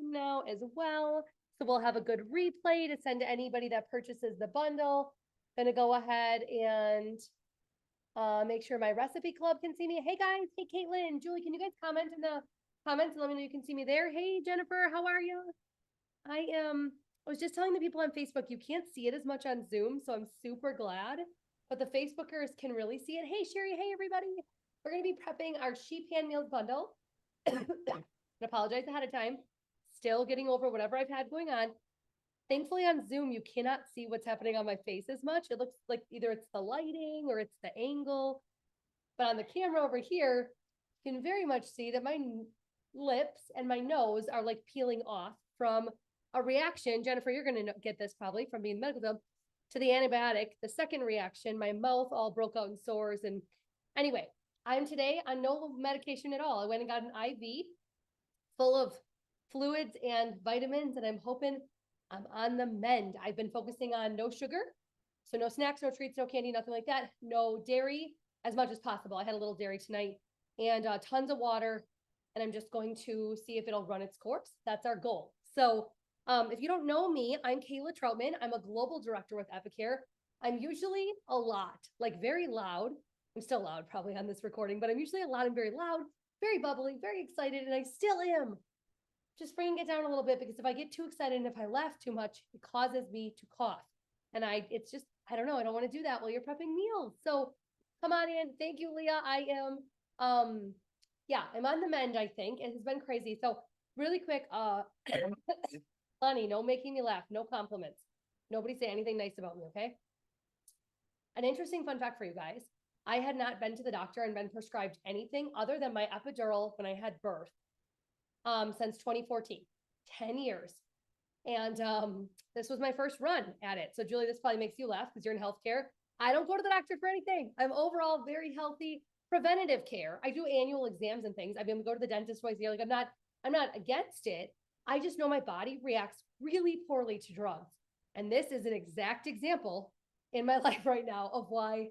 now as well. So we'll have a good replay to send to anybody that purchases the bundle. Gonna go ahead and make sure my recipe club can see me. Hey guys, hey Caitlin, Julie, can you guys comment in the comments and let me know you can see me there? Hey Jennifer, how are you? I was just telling the people on Facebook, you can't see it as much on Zoom, so I'm super glad. But the Facebookers can really see it. Hey Sherry, hey everybody. We're gonna be prepping our sheep pan meals bundle. I apologize ahead of time. Still getting over whatever I've had going on. Thankfully on Zoom, you cannot see what's happening on my face as much. It looks like either it's the lighting or it's the angle. But on the camera over here, you can very much see that my lips and my nose are like peeling off from a reaction. Jennifer, you're going to get this probably from being in medical field, to the antibiotic. The second reaction, my mouth all broke out in sores. And anyway, I'm today on no medication at all. I went and got an IV full of fluids and vitamins, and I'm hoping I'm on the mend. I've been focusing on no sugar, so no snacks, no treats, no candy, nothing like that. No dairy as much as possible. I had a little dairy tonight, and tons of water. And I'm just going to see if it'll run its course. That's our goal. So if you don't know me, I'm Kayla Troutman. I'm a global director with Epicare. I'm usually a lot, like very loud. I'm still loud probably on this recording, but I'm usually a lot and very loud, very bubbly, very excited, and I still am. Just bringing it down a little bit, because if I get too excited and if I laugh too much, it causes me to cough. And it's just, I don't know, I don't want to do that while you're prepping meals. So come on in. Thank you, Leah. I am, yeah, I'm on the mend, I think. It has been crazy. So really quick, Lonnie, no making me laugh, no compliments. Nobody say anything nice about me, okay? An interesting fun fact for you guys. I had not been to the doctor and been prescribed anything other than my epidural when I had birth since 2014, 10 years. And this was my first run at it. So Julie, this probably makes you laugh because you're in healthcare. I don't go to the doctor for anything. I'm overall very healthy. Preventative care. I do annual exams and things. I mean, we go to the dentist twice a year. Like I'm not against it. I just know my body reacts really poorly to drugs. And this is an exact example in my life right now of why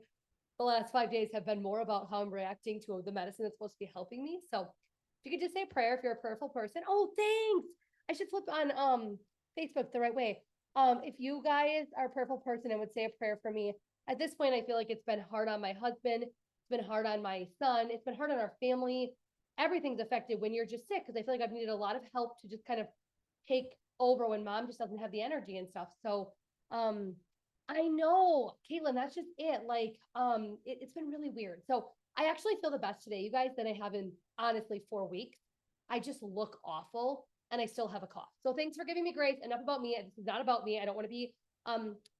the last 5 days have been more about how I'm reacting to the medicine that's supposed to be helping me. So if you could just say a prayer if you're a prayerful person. Oh, thanks. I should flip on Facebook the right way. If you guys are a prayerful person and would say a prayer for me, at this point, I feel like it's been hard on my husband. It's been hard on my son. It's been hard on our family. Everything's affected when you're just sick, because I feel like I've needed a lot of help to just kind of take over when mom just doesn't have the energy and stuff. So I know, Caitlin, that's just it. Like, it's been really weird. So I actually feel the best today, you guys, than I have in honestly 4 weeks. I just look awful and I still have a cough. So thanks for giving me grace. Enough about me. This is not about me. I don't want to be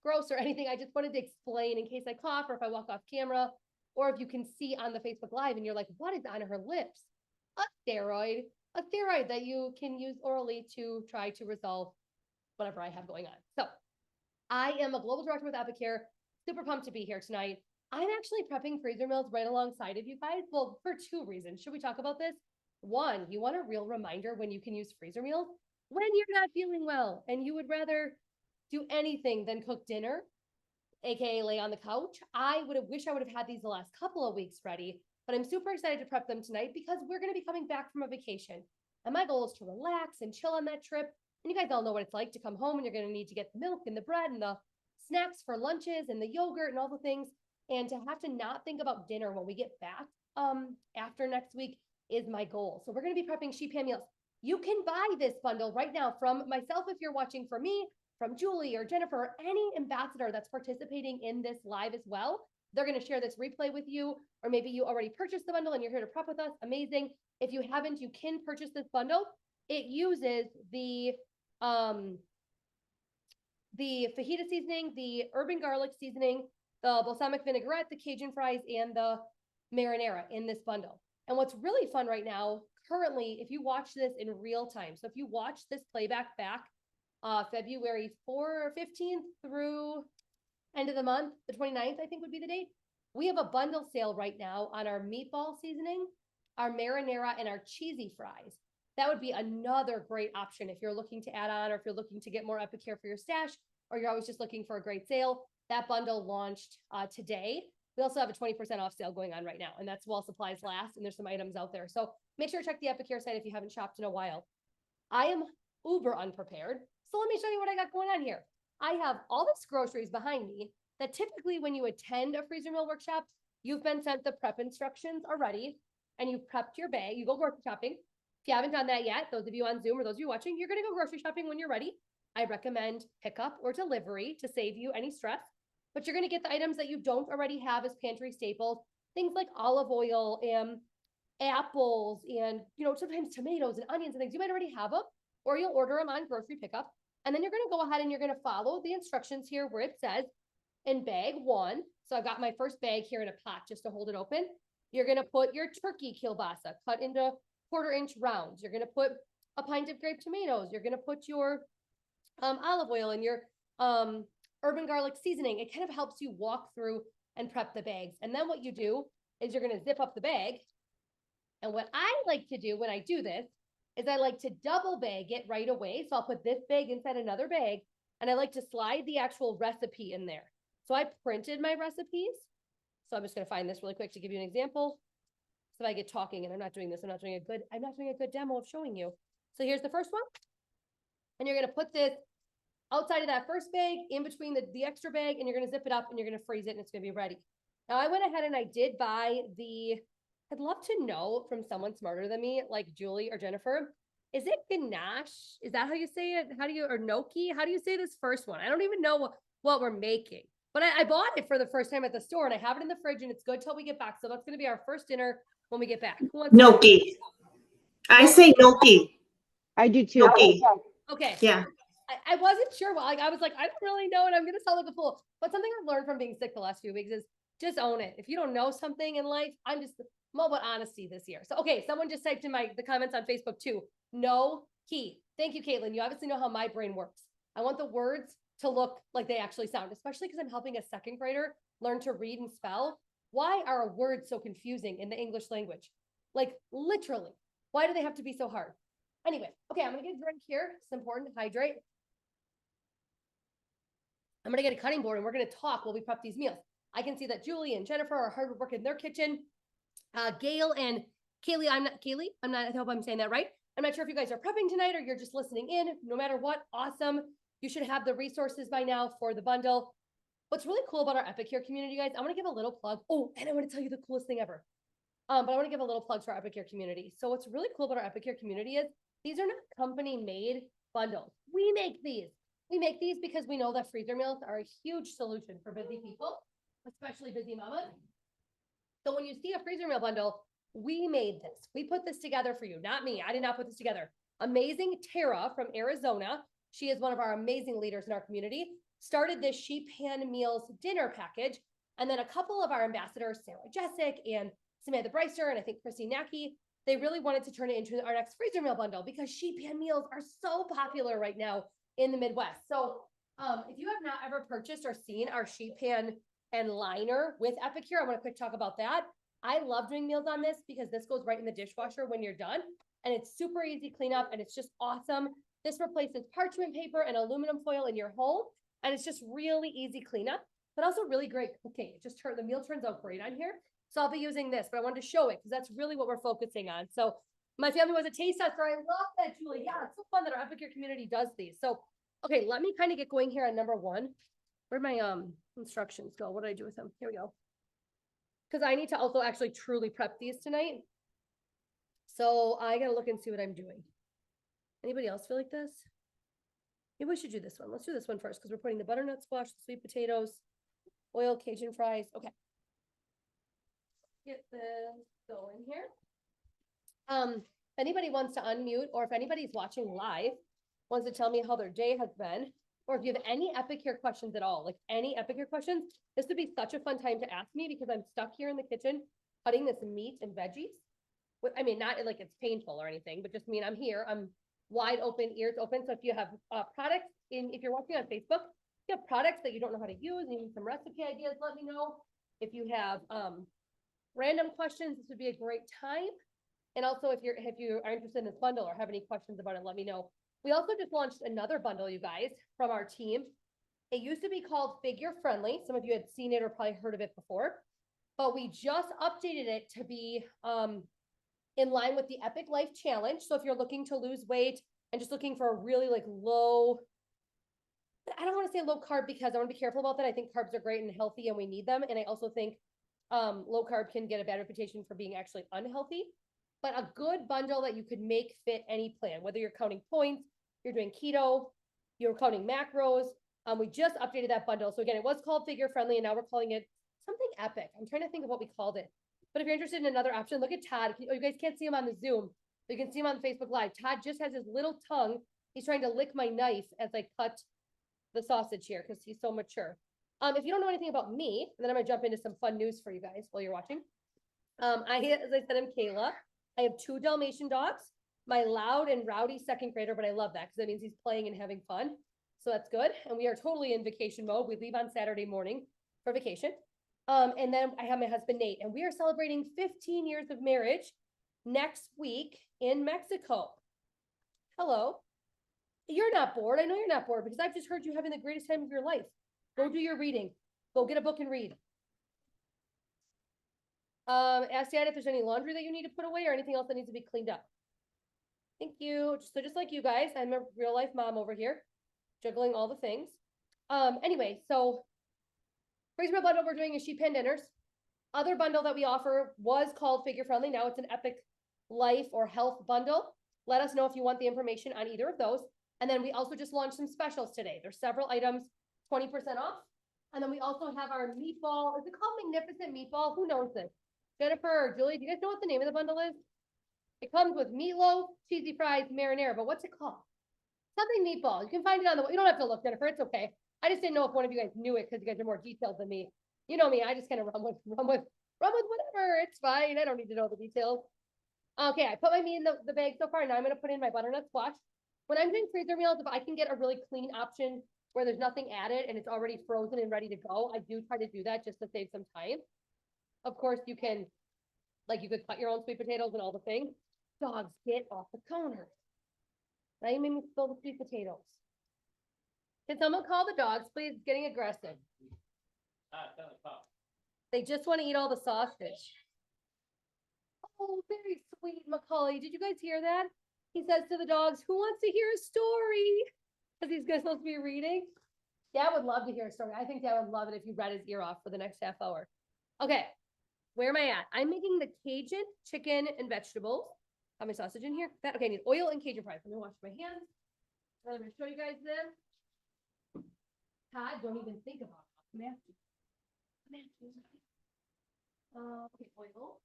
gross or anything. I just wanted to explain in case I cough or if I walk off camera, or if you can see on the Facebook Live and you're like, what is on her lips? A steroid that you can use orally to try to resolve whatever I have going on. So I am a global director with Epicare. Super pumped to be here tonight. I'm actually prepping freezer meals right alongside of you guys. Well, for two reasons. Should we talk about this? One, you want a real reminder when you can use freezer meals when you're not feeling well and you would rather do anything than cook dinner, aka lay on the couch. I wish I would have had these the last couple of weeks ready, but I'm super excited to prep them tonight because we're going to be coming back from a vacation. And my goal is to relax and chill on that trip. And you guys all know what it's like to come home and you're going to need to get the milk and the bread and the snacks for lunches and the yogurt and all the things. And to have to not think about dinner when we get back after next week is my goal. So we're going to be prepping sheep pan meals. You can buy this bundle right now from myself if you're watching, for me, from Julie or Jennifer or any ambassador that's participating in this live as well. They're going to share this replay with you, or maybe you already purchased the bundle and you're here to prep with us. Amazing. If you haven't, you can purchase this bundle. It uses the fajita seasoning, the urban garlic seasoning, the balsamic vinaigrette, the Cajun fries, and the marinara in this bundle. And what's really fun right now, currently, if you watch this in real time, so if you watch this playback back February 15th through end of the month, the 29th, I think would be the date, we have a bundle sale right now on our meatball seasoning, our marinara, and our cheesy fries. That would be another great option if you're looking to add on, or if you're looking to get more Epicare for your stash, or you're always just looking for a great sale. That bundle launched today. We also have a 20% off sale going on right now, and that's while supplies last, and there's some items out there. So make sure to check the Epicure site if you haven't shopped in a while. I am uber unprepared, so let me show you what I got going on here. I have all this groceries behind me that typically when you attend a freezer meal workshop, you've been sent the prep instructions already, and you've prepped your bag. You go grocery shopping. If you haven't done that yet, those of you on Zoom or those of you watching, you're going to go grocery shopping when you're ready. I recommend pickup or delivery to save you any stress, but you're going to get the items that you don't already have as pantry staples, things like olive oil and apples and, sometimes tomatoes and onions and things. You might already have them, or you'll order them on grocery pickup. And then you're going to go ahead and you're going to follow the instructions here where it says in bag 1. So I've got my first bag here in a pot just to hold it open. You're going to put your turkey kielbasa cut into 1/4-inch rounds. You're going to put a pint of grape tomatoes. You're going to put your olive oil and your urban garlic seasoning. It kind of helps you walk through and prep the bags. And then what you do is you're going to zip up the bag. And what I like to do when I do this is I like to double bag it right away. So I'll put this bag inside another bag, and I like to slide the actual recipe in there. So I printed my recipes. So I'm just going to find this really quick to give you an example. So if I get talking and I'm not doing this, I'm not doing a good demo of showing you. So here's the first one. And you're going to put this outside of that first bag, in between the extra bag, and you're going to zip it up and you're going to freeze it and it's going to be ready. Now I went ahead and I did buy I'd love to know from someone smarter than me, like Julie or Jennifer, is it ganache? Is that how you say it? Or gnocchi? How do you say this first one? I don't even know what we're making, but I bought it for the first time at the store and I have it in the fridge and it's good till we get back. So that's going to be our first dinner when we get back. Gnocchi. I say gnocchi. I do too. Gnocchi. Okay. Yeah. I wasn't sure. Well, I was like, I don't really know, and I'm going to sound like a fool. But something I've learned from being sick the last few weeks is just own it. If you don't know something in life, I'm all about honesty this year. So, okay, someone just typed in the comments on Facebook too. No key. Thank you, Caitlin. You obviously know how my brain works. I want the words to look like they actually sound, especially because I'm helping a second grader learn to read and spell. Why are words so confusing in the English language? Like literally, why do they have to be so hard? Anyway, okay, I'm going to get a drink here. It's important to hydrate. I'm going to get a cutting board and we're going to talk while we prep these meals. I can see that Julie and Jennifer are hard at work in their kitchen. Gail and Kaylee, I hope I'm saying that right. I'm not sure if you guys are prepping tonight or you're just listening in. No matter what, awesome. You should have the resources by now for the bundle. What's really cool about our Epicure community, guys, I want to give a little plug. Oh, and I want to tell you the coolest thing ever. But I want to give a little plug to our Epicure community. So what's really cool about our Epicure community is these are not company-made bundles. We make these. We make these because we know that freezer meals are a huge solution for busy people, especially busy mamas. So when you see a freezer meal bundle, we made this. We put this together for you, not me. I did not put this together. Amazing Tara from Arizona. She is one of our amazing leaders in our community. Started this Sheet Pan Meals dinner package. And then a couple of our ambassadors, Sarah Jessic and Samantha Breister, and I think Christine Nacky, they really wanted to turn it into our next freezer meal bundle because sheet pan meals are so popular right now in the Midwest. So if you have not ever purchased or seen our sheet pan and liner with Epicure, I want to quick talk about that. I love doing meals on this because this goes right in the dishwasher when you're done. And it's super easy cleanup and it's just awesome. This replaces parchment paper and aluminum foil in your home. And it's just really easy cleanup, but also really great cooking. It just the meal turns out great on here. So I'll be using this, but I wanted to show it because that's really what we're focusing on. So my family was a taste tester. I love that, Julie. Yeah, it's so fun that our Epicure community does these. So, okay, let me kind of get going here on number 1. Where'd my instructions go? What did I do with them? Here we go. Because I need to also actually truly prep these tonight. So I got to look and see what I'm doing. Anybody else feel like this? Maybe we should do this one. Let's do this one first because we're putting the butternut squash, the sweet potatoes, oil Cajun fries. Okay. Get this going here. If anybody wants to unmute or if anybody's watching live, wants to tell me how their day has been, or if you have any Epicure questions at all, like any Epicure questions, this would be such a fun time to ask me because I'm stuck here in the kitchen cutting this meat and veggies. I mean, not like it's painful or anything, but just mean I'm here. I'm wide open, ears open. So if you have products if you're watching on Facebook, if you have products that you don't know how to use and you need some recipe ideas, let me know. If you have random questions, this would be a great time. And also if you are interested in this bundle or have any questions about it, let me know. We also just launched another bundle, you guys, from our team. It used to be called Figure Friendly. Some of you had seen it or probably heard of it before. but we just updated it to be, in line with the Epic Life Challenge. So if you're looking to lose weight and just looking for a really like low, I don't want to say low carb because I want to be careful about that. I think carbs are great and healthy and we need them. And I also think low carb can get a bad reputation for being actually unhealthy. But a good bundle that you could make fit any plan, whether you're counting points, you're doing keto, you're counting macros. We just updated that bundle. So again, it was called Figure Friendly and now we're calling it something epic. I'm trying to think of what we called it. But if you're interested in another option, look at Todd. You guys can't see him on the Zoom, but you can see him on Facebook Live. Todd just has his little tongue. He's trying to lick my knife as I cut the sausage here because he's so mature. If you don't know anything about me, then I'm gonna jump into some fun news for you guys while you're watching. As I said, I'm Kayla. I have 2 Dalmatian dogs. My loud and rowdy 2nd grader, but I love that because that means he's playing and having fun. So that's good. And we are totally in vacation mode. We leave on Saturday morning for vacation. And then I have my husband, Nate, and we are celebrating 15 years of marriage next week in Mexico. Hello. You're not bored. I know you're not bored because I've just heard you having the greatest time of your life. Go do your reading. Go get a book and read. Ask Dad if there's any laundry that you need to put away or anything else that needs to be cleaned up. Thank you. So just like you guys, I'm a real life mom over here, juggling all the things. Anyway, so Freezer Meal bundle we're doing is sheep pan dinners. Other bundle that we offer was called Figure Friendly. Now it's an Epic Life or Health bundle. Let us know if you want the information on either of those. And then we also just launched some specials today. There's several items, 20% off. And then we also have our meatball. Is it called Magnificent Meatball? Who knows this? Jennifer or Julie, do you guys know what the name of the bundle is? It comes with meatloaf, cheesy fries, marinara, but what's it called? Something meatball. You can find it on the, you don't have to look, Jennifer, it's okay. I just didn't know if one of you guys knew it because you guys are more detailed than me. You know me, I just kind of run with whatever. It's fine. I don't need to know the details. Okay, I put my meat in the bag so far. Now I'm gonna put in my butternut squash. When I'm doing freezer meals, if I can get a really clean option where there's nothing added and it's already frozen and ready to go, I do try to do that just to save some time. Of course, you can, like you could cut your own sweet potatoes and all the things. Dogs, get off the counter. Now you made me spill the sweet potatoes. Can someone call the dogs, please? It's getting aggressive. They just want to eat all the sausage. Oh, very sweet, Macaulay. Did you guys hear that? He says to the dogs, who wants to hear a story? Because he's supposed to be reading. Dad would love to hear a story. I think Dad would love it if you read his ear off for the next half hour. Okay, where am I at? I'm making the Cajun chicken and vegetables. Have my sausage in here? Okay, I need oil and Cajun fries. I'm gonna wash my hands. I'm gonna show you guys them. Todd, don't even think about it. Matthew. Okay, oil.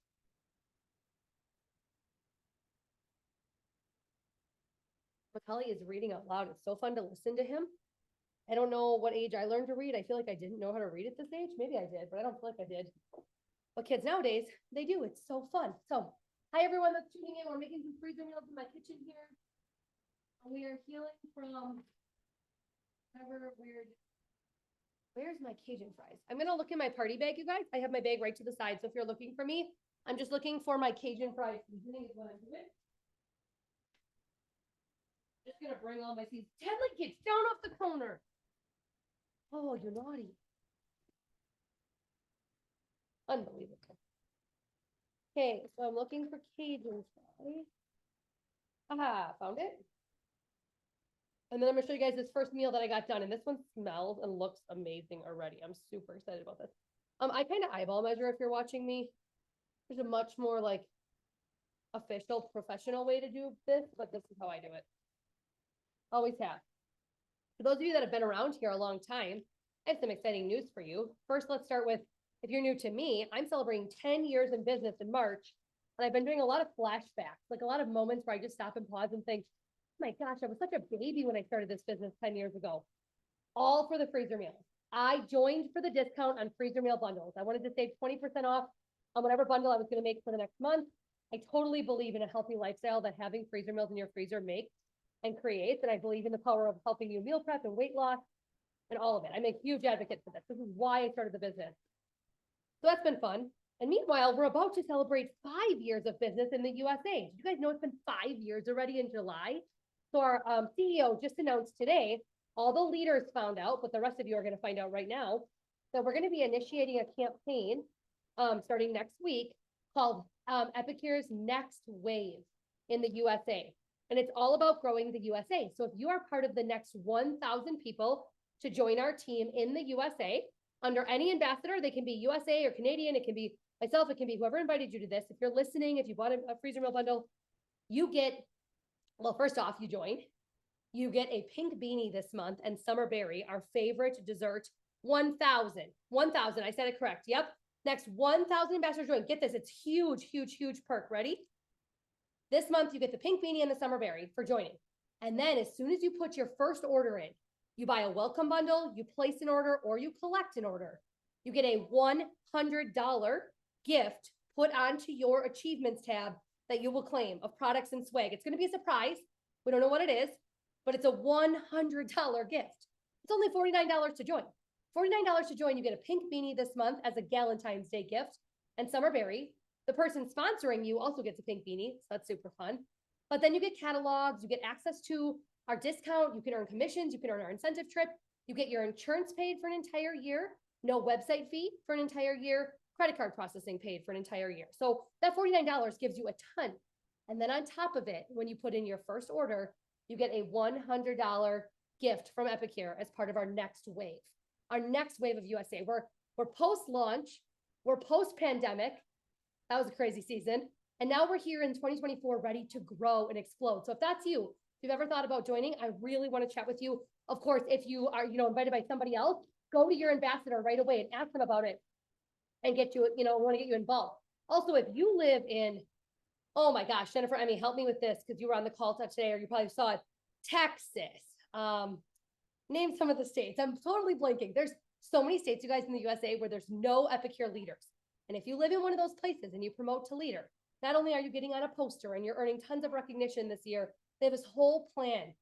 Macaulay is reading out loud. It's so fun to listen to him. I don't know what age I learned to read. I feel like I didn't know how to read at this age. Maybe I did, but I don't feel like I did. But kids nowadays, they do. It's so fun. So, hi everyone that's tuning in. We're making some freezer meals in my kitchen here. We are healing from whatever weird. Where's my Cajun fries? I'm gonna look in my party bag, you guys. I have my bag right to the side. So if you're looking for me, I'm just looking for my Cajun fries seasoning is what I'm doing. Just gonna bring all my seeds. Tedley kids down off the corner. Oh, you're naughty. Unbelievable. Okay, so I'm looking for Cajun fries. Aha, found it. And then I'm gonna show you guys this first meal that I got done. And this one smells and looks amazing already. I'm super excited about this. I kind of eyeball measure if you're watching me. There's a much more like official, professional way to do this, but this is how I do it. Always have. For those of you that have been around here a long time, I have some exciting news for you. First, let's start with, if you're new to me, I'm celebrating 10 years in business in March. And I've been doing a lot of flashbacks, like a lot of moments where I just stop and pause and think, oh my gosh, I was such a baby when I started this business 10 years ago. All for the freezer meals. I joined for the discount on freezer meal bundles. I wanted to save 20% off on whatever bundle I was going to make for the next month. I totally believe in a healthy lifestyle that having freezer meals in your freezer makes and creates. And I believe in the power of helping you meal prep and weight loss and all of it. I'm a huge advocate for this. This is why I started the business. So that's been fun. And meanwhile, we're about to celebrate 5 years of business in the USA. Did you guys know it's been 5 years already in July? So our CEO just announced today, all the leaders found out, but the rest of you are going to find out right now, that we're going to be initiating a campaign starting next week called Epicure's Next Wave in the USA. And it's all about growing the USA. So if you are part of the next 1,000 people to join our team in the USA, under any ambassador, they can be USA or Canadian, it can be myself, it can be whoever invited you to this. If you're listening, if you bought a freezer meal bundle, you get, well, first off, you join. You get a pink beanie this month and Summer Berry, our favorite dessert, 1,000. 1,000, I said it correct. Yep. Next 1,000 ambassadors join. Get this, it's huge, huge, huge perk. Ready? This month, you get the pink beanie and the Summer Berry for joining. And then as soon as you put your first order in, you buy a welcome bundle, you place an order, or you collect an order. You get a $100 gift put onto your achievements tab that you will claim of products and swag. It's going to be a surprise. We don't know what it is, but it's a $100 gift. It's only $49 to join. $49 to join, you get a pink beanie this month as a Galentine's Day gift and Summer Berry. The person sponsoring you also gets a pink beanie, so that's super fun. But then you get catalogs, you get access to our discount, you can earn commissions, you can earn our incentive trip, you get your insurance paid for an entire year, no website fee for an entire year, credit card processing paid for an entire year. So that $49 gives you a ton. And then on top of it, when you put in your first order, you get a $100 gift from Epicure as part of our next wave. Our next wave of USA. We're post-launch, we're post-pandemic. That was a crazy season. And now we're here in 2024 ready to grow and explode. So if that's you, if you've ever thought about joining, I really want to chat with you. Of course, if you are, invited by somebody else, go to your ambassador right away and ask them about it and get you, want to get you involved. Also, if you live in, oh my gosh, Jennifer, Emmy, help me with this because you were on the call today or you probably saw it. Texas. Name some of the states. I'm totally blanking. There's so many states, you guys, in the USA where there's no Epicure leaders. And if you live in one of those places and you promote to leader, not only are you getting on a poster and you're earning tons of recognition this year, they have this whole plan.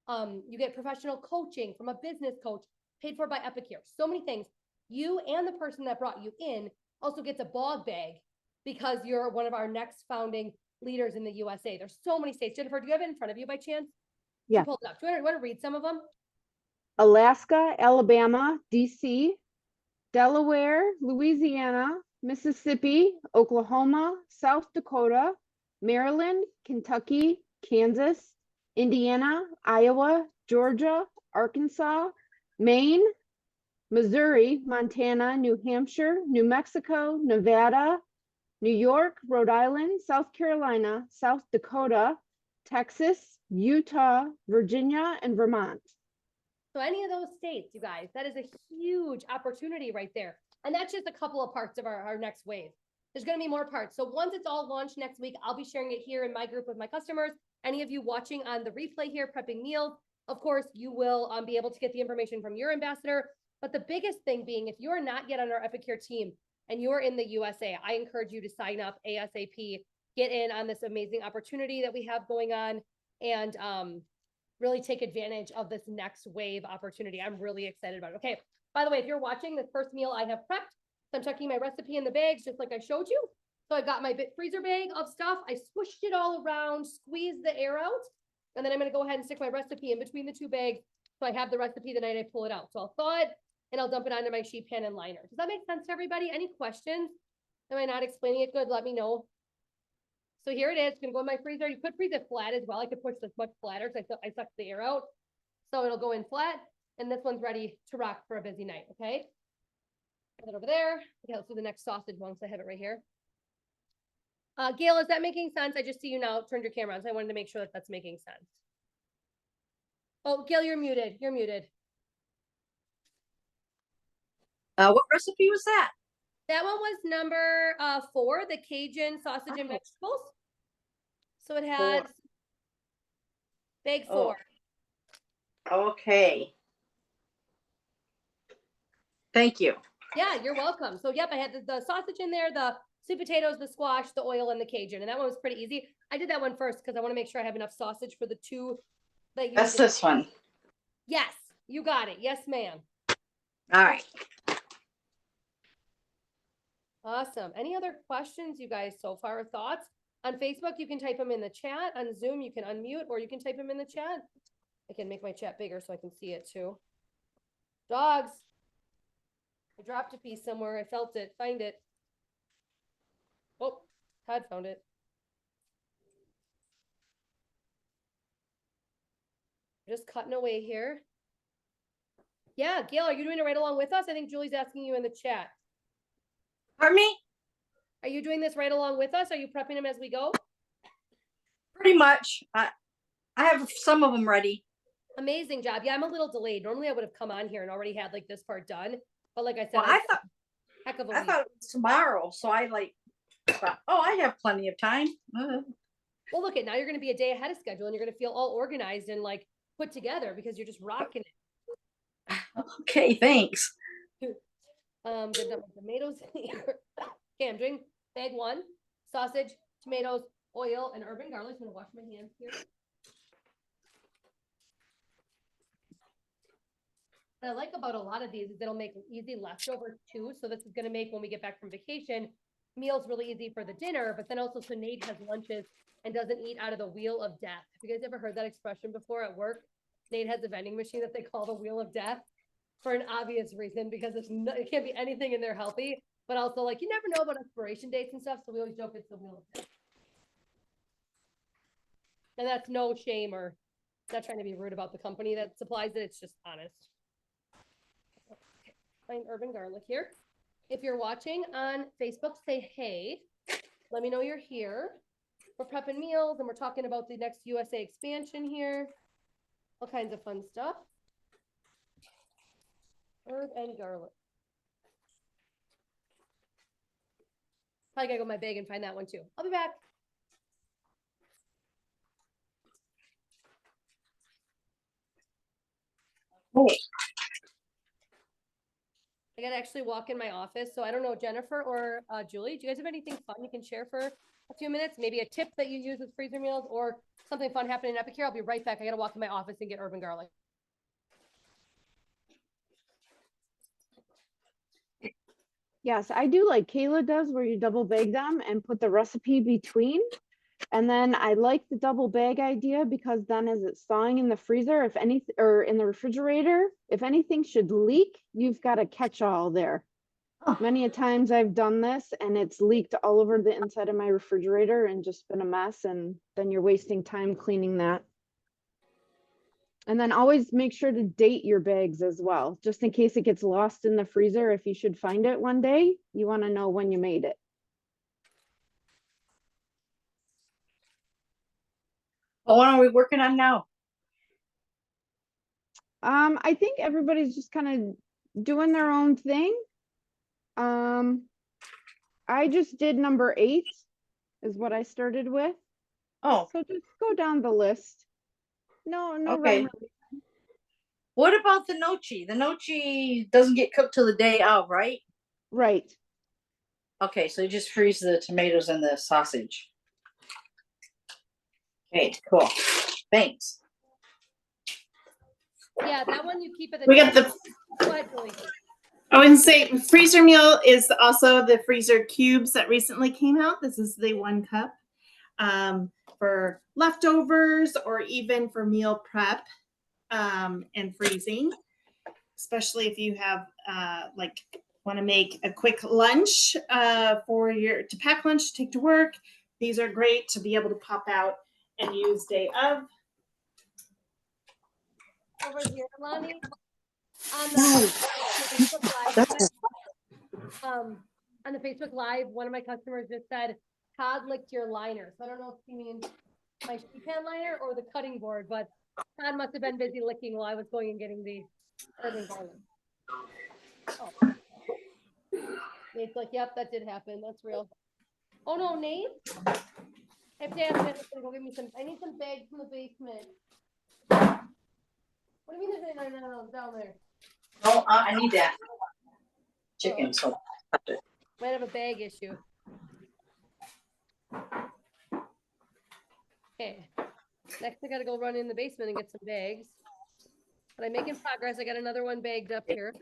You get professional coaching from a business coach paid for by Epicure. So many things. You and the person that brought you in also gets a bog bag because you're one of our next founding leaders in the USA. There's so many states. Jennifer, do you have it in front of you by chance? Yeah. Pull it up. Do you want to read some of them? Alaska, Alabama, DC, Delaware, Louisiana, Mississippi, Oklahoma, South Dakota, Maryland, Kentucky, Kansas, Indiana, Iowa, Georgia, Arkansas, Maine, Missouri, Montana, New Hampshire, New Mexico, Nevada, New York, Rhode Island, South Carolina, South Dakota, Texas, Utah, Virginia, and Vermont. So any of those states, you guys, that is a huge opportunity right there. And that's just a couple of parts of our next wave. There's going to be more parts. So once it's all launched next week, I'll be sharing it here in my group with my customers. Any of you watching on the replay here, prepping meals, of course, you will be able to get the information from your ambassador. But the biggest thing being, if you're not yet on our Epicure team and you're in the USA, I encourage you to sign up ASAP, get in on this amazing opportunity that we have going on, and really take advantage of this next wave opportunity. I'm really excited about it. Okay, by the way, if you're watching, this first meal I have prepped, so I'm tucking my recipe in the bags just like I showed you. So I've got my freezer bag of stuff. I swished it all around, squeezed the air out, and then I'm gonna go ahead and stick my recipe in between the two bags so I have the recipe the night I pull it out. So I'll thaw it and I'll dump it onto my sheet pan and liner. Does that make sense to everybody? Any questions? Am I not explaining it good? Let me know. So here it is. It's gonna go in my freezer. You could freeze it flat as well. I could push this much flatter because I sucked the air out. So it'll go in flat, and this one's ready to rock for a busy night, okay? Put it over there. Okay, let's do the next sausage one, so I have it right here. Gail, is that making sense? I just see you now turned your camera on, so I wanted to make sure that that's making sense. Oh, Gail, you're muted. You're muted. What recipe was that? That one was number 4, the Cajun sausage and vegetables. So it has bag 4. Okay. Thank you. Yeah, you're welcome. So yep, I had the sausage in there, the sweet potatoes, the squash, the oil, and the Cajun. And that one was pretty easy. I did that one first because I want to make sure I have enough sausage for the 2 that you That's this one. Yes, you got it. Yes, ma'am. All right. Awesome. Any other questions, you guys, so far, or thoughts? On Facebook, you can type them in the chat. On Zoom, you can unmute, or you can type them in the chat. I can make my chat bigger so I can see it too. Dogs. I dropped a piece somewhere. I felt it. Find it. Todd found it. Just cutting away here. Yeah, Gail, are you doing it right along with us? I think Julie's asking you in the chat. Pardon me? Are you doing this right along with us? Are you prepping them as we go? Pretty much. I have some of them ready. Amazing job. Yeah, I'm a little delayed. Normally I would have come on here and already had like this part done. But like I said, Well, I thought heck of a I week. thought it was tomorrow, so I thought, oh, I have plenty of time. Well, look at now you're going to be a day ahead of schedule and you're going to feel all organized and like put together because you're just rocking it. Okay, thanks. Did not my tomatoes in here. Okay, I'm doing bag 1, sausage, tomatoes, oil, and urban garlic. I'm gonna wash my hands here. What I like about a lot of these is it'll make easy leftovers too. So this is gonna make when we get back from vacation, meals really easy for the dinner, but then also so Nate has lunches and doesn't eat out of the wheel of death. Have you guys ever heard that expression before at work? Nate has a vending machine that they call the wheel of death for an obvious reason because it can't be anything in there healthy, but also like you never know about expiration dates and stuff. So we always joke it's the wheel of death. And that's no shame or not trying to be rude about the company that supplies it. It's just honest. Okay, find urban garlic here. If you're watching on Facebook, say hey. Let me know you're here. We're prepping meals and we're talking about the next USA expansion here. All kinds of fun stuff. Herb and garlic. Probably gotta go my bag and find that one too. I'll be back. Hey. I gotta actually walk in my office. So I don't know, Jennifer or Julie, do you guys have anything fun you can share for a few minutes? Maybe a tip that you use with freezer meals or something fun happening in Epicure? I'll be right back. I gotta walk in my office and get urban garlic. Yes, I do like Kayla does where you double bag them and put the recipe between. And then I like the double bag idea because then as it's thawing in the freezer, if anything, or in the refrigerator, if anything should leak, you've got a catch-all there. Oh. Many a times I've done this and it's leaked all over the inside of my refrigerator and just been a mess, and then you're wasting time cleaning that. And then always make sure to date your bags as well, just in case it gets lost in the freezer. If you should find it one day, you want to know when you made it. Well, what are we working on now? I think everybody's just kind of doing their own thing. I just did number 8 is what I started with. Oh, So just go down the list. No okay. rhyme or What about the nochi? The nochi doesn't get cooked till the day of, right? right. Okay, so you just freeze the tomatoes and the sausage. Okay, cool. Thanks. Yeah, that one you keep at the We got top. the, Go ahead, Julie. I would say freezer meal is also the freezer cubes that recently came out. This is the 1 cup for leftovers or even for meal prep and freezing, especially if you have like want to make a quick lunch to pack lunch to take to work. These are great to be able to pop out and use day of. Over here, Lonnie. On the Facebook Live, on the Facebook Live, one of my customers just said, Todd licked your liner. So I don't know if he means my sheet pan liner or the cutting board, but Todd must have been busy licking while I was going and getting the urban garlic. Oh. Nate's like, yep, that did happen. That's real. Oh no, Nate. I have to ask Jennifer to go get me some. I need some bags from the basement. What do you mean there's no down there? Oh, I need that chicken. So Might have a bag issue. Okay. Next, I gotta go run in the basement and get some bags. But I'm making progress. I got another one bagged up here.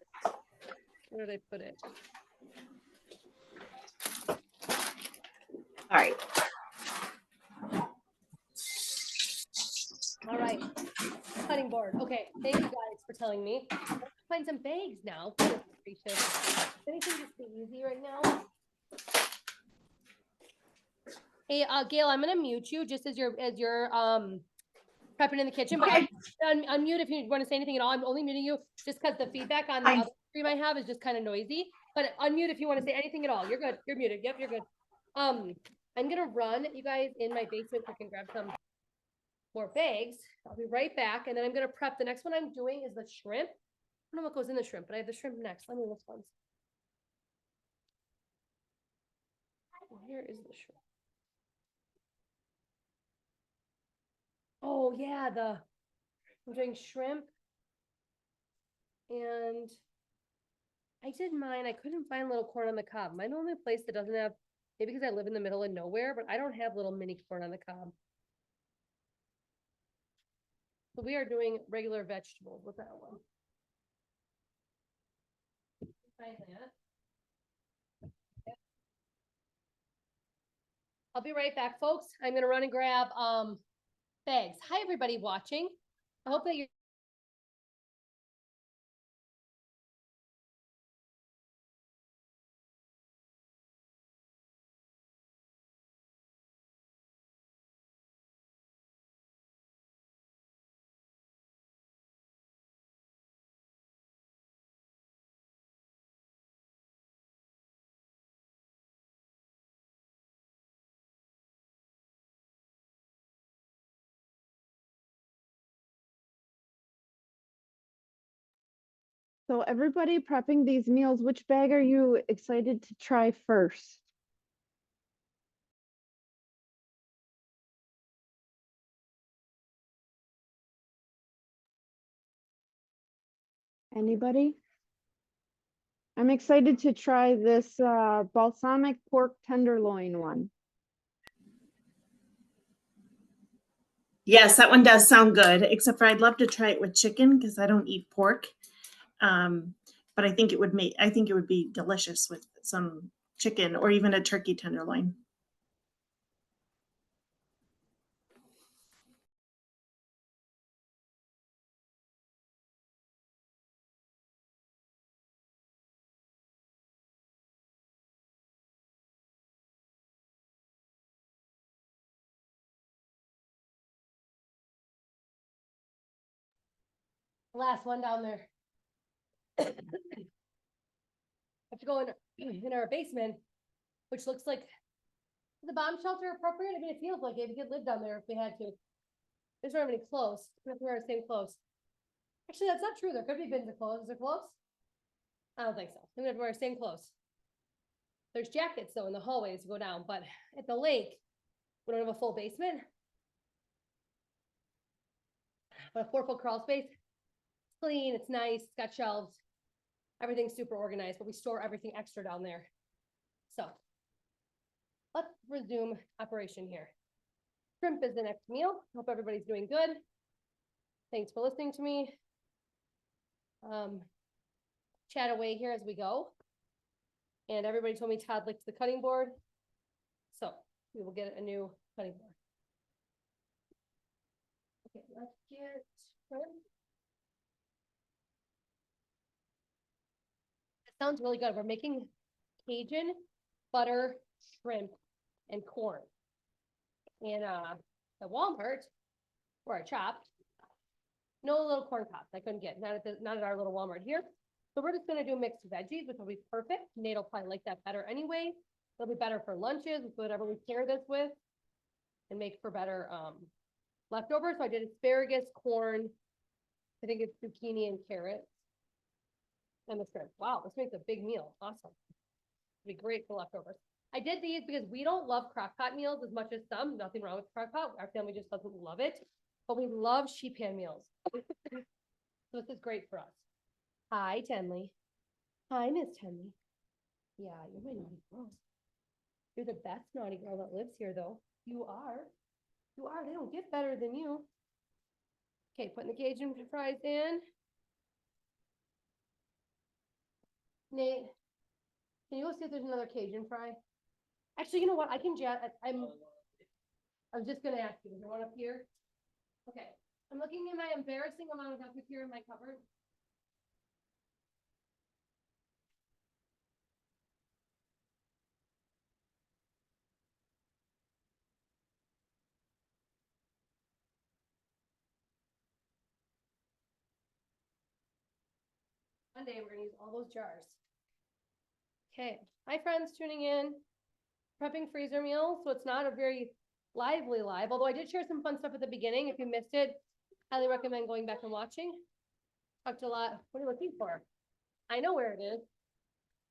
Where did I put it? all right. All right. Cutting board. Okay. Thank you guys for telling me. Let's find some bags now. Goodness gracious. Anything just be easy right now? Hey, Gail, I'm gonna mute you just as you're prepping in the kitchen, but Okay. unmute if you want to say anything at all. I'm only muting you just because the feedback on the Fine. other stream I have is just kind of noisy. But unmute if you want to say anything at all. You're good. You're muted. Yep, you're good. I'm gonna run, you guys, in my basement so I can grab some more bags. I'll be right back, and then I'm gonna prep. The next one I'm doing is the shrimp. I don't know what goes in the shrimp, but I have the shrimp next. Let me look ones. Where is the shrimp? Oh yeah, I'm doing shrimp. And I did mine. I couldn't find little corn on the cob. Am I the only place that doesn't have, maybe because I live in the middle of nowhere, but I don't have little mini corn on the cob. So we are doing regular vegetables with that one. Find that. I'll be right back, folks. I'm gonna run and grab bags. Hi, everybody watching. I hope that you're So everybody prepping these meals, which bag are you excited to try first? Anybody? I'm excited to try this balsamic pork tenderloin one. Yes, that one does sound good, except for I'd love to try it with chicken because I don't eat pork. But I think it would be delicious with some chicken or even a turkey tenderloin. the last one down there. Have to go in our basement, which looks like the bomb shelter appropriate. I mean, it feels like it. We could live down there if we had to. There's not many clothes. We have to wear our same clothes. Actually, that's not true. There could be bins of clothes. Is there clothes? I don't think so. We have to wear our same clothes. There's jackets though in the hallways to go down, but at the lake, we don't have a full basement. But a 4-foot crawl space. It's clean, it's nice, it's got shelves. Everything's super organized, but we store everything extra down there. So let's resume operation here. Shrimp is the next meal. Hope everybody's doing good. Thanks for listening to me. Chat away here as we go. And everybody told me Todd licked the cutting board. So we will get a new cutting board. Okay, let's get shrimp. It sounds really good. We're making Cajun butter, shrimp, and corn. And at Walmart, where I chopped, no little corn pops. I couldn't get, not at our little Walmart here. So we're just gonna do mixed veggies, which will be perfect. Nate will probably like that better anyway. It'll be better for lunches, whatever we pair this with, and make for better leftovers. So I did asparagus, corn, I think it's zucchini and carrots, and the shrimp. Wow, this makes a big meal. Awesome. It'd be great for leftovers. I did these because we don't love crock pot meals as much as some. Nothing wrong with crock pot. Our family just doesn't love it, but we love sheet pan meals. So this is great for us. Hi, Tenley. Hi, Miss Tenley. Yeah, you're my naughty girl. You're the best naughty girl that lives here, though. You are. You are. They don't get better than you. Okay, putting the Cajun fries in. Nate, can you go see if there's another Cajun fry? Actually, you know what? I can jet. I was just gonna ask you. Is there one up here? Okay. I'm looking at my embarrassing amount of stuff here in my cupboard. Monday, we're gonna use all those jars. Okay, hi friends tuning in. Prepping freezer meals, so it's not a very lively live, although I did share some fun stuff at the beginning. If you missed it, highly recommend going back and watching. Talked a lot. What are you looking for? I know where it is.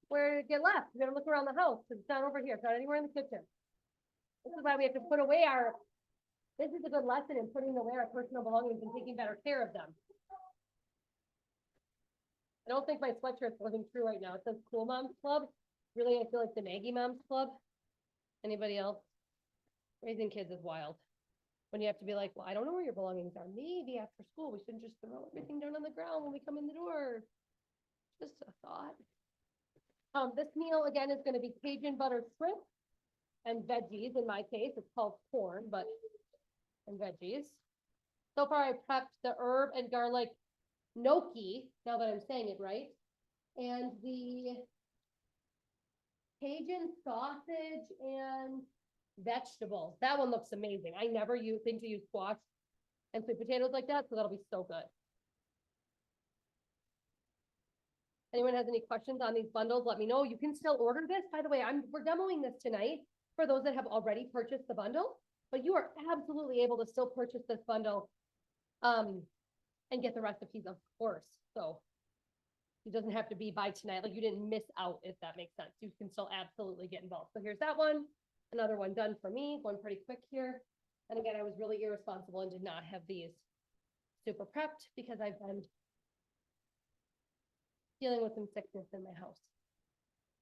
Where did it get left? You gotta look around the house, because it's not over here. It's not anywhere in the kitchen. This is why we have to put away our, this is a good lesson in putting away our personal belongings and taking better care of them. I don't think my sweatshirt's living true right now. It says Cool Moms Club. Really, I feel like the Maggie Moms Club. Anybody else? Raising kids is wild. When you have to be like, well, I don't know where your belongings are. Maybe after school, we shouldn't just throw everything down on the ground when we come in the door. Just a thought. This meal again is gonna be Cajun butter shrimp and veggies. In my case, it's called corn, but and veggies. So far, I prepped the herb and garlic gnocchi, now that I'm saying it right, and the Cajun sausage and vegetables. That one looks amazing. I never think to use squash and sweet potatoes like that, so that'll be so good. Anyone has any questions on these bundles, let me know. You can still order this. By the way, we're demoing this tonight for those that have already purchased the bundle, but you are absolutely able to still purchase this bundle and get the recipes, of course. So it doesn't have to be by tonight. Like you didn't miss out, if that makes sense. You can still absolutely get involved. So here's that one. Another one done for me, going pretty quick here. And again, I was really irresponsible and did not have these super prepped because I've been dealing with some sickness in my house.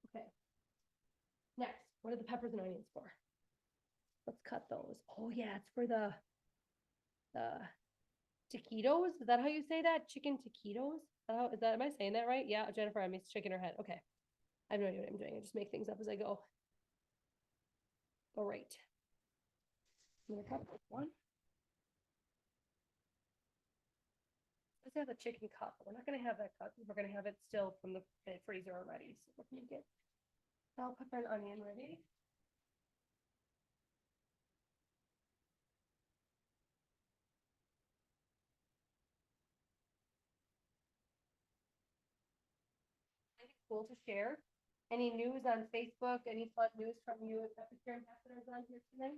Okay. Next, what are the peppers and onions for? Let's cut those. Oh yeah, it's for the taquitos. Is that how you say that? Chicken taquitos? Am I saying that right? Yeah, Jennifer, I'm shaking her head. Okay. I have no idea what I'm doing. I just make things up as I go. All right. I'm gonna cut this one. Let's have the chicken cut. We're not gonna have that cut. We're gonna have it still from the freezer already. So let me get bell pepper and onion ready. Cool to share. Any news on Facebook? Any fun news from you and Pepper Ambassadors on here tonight?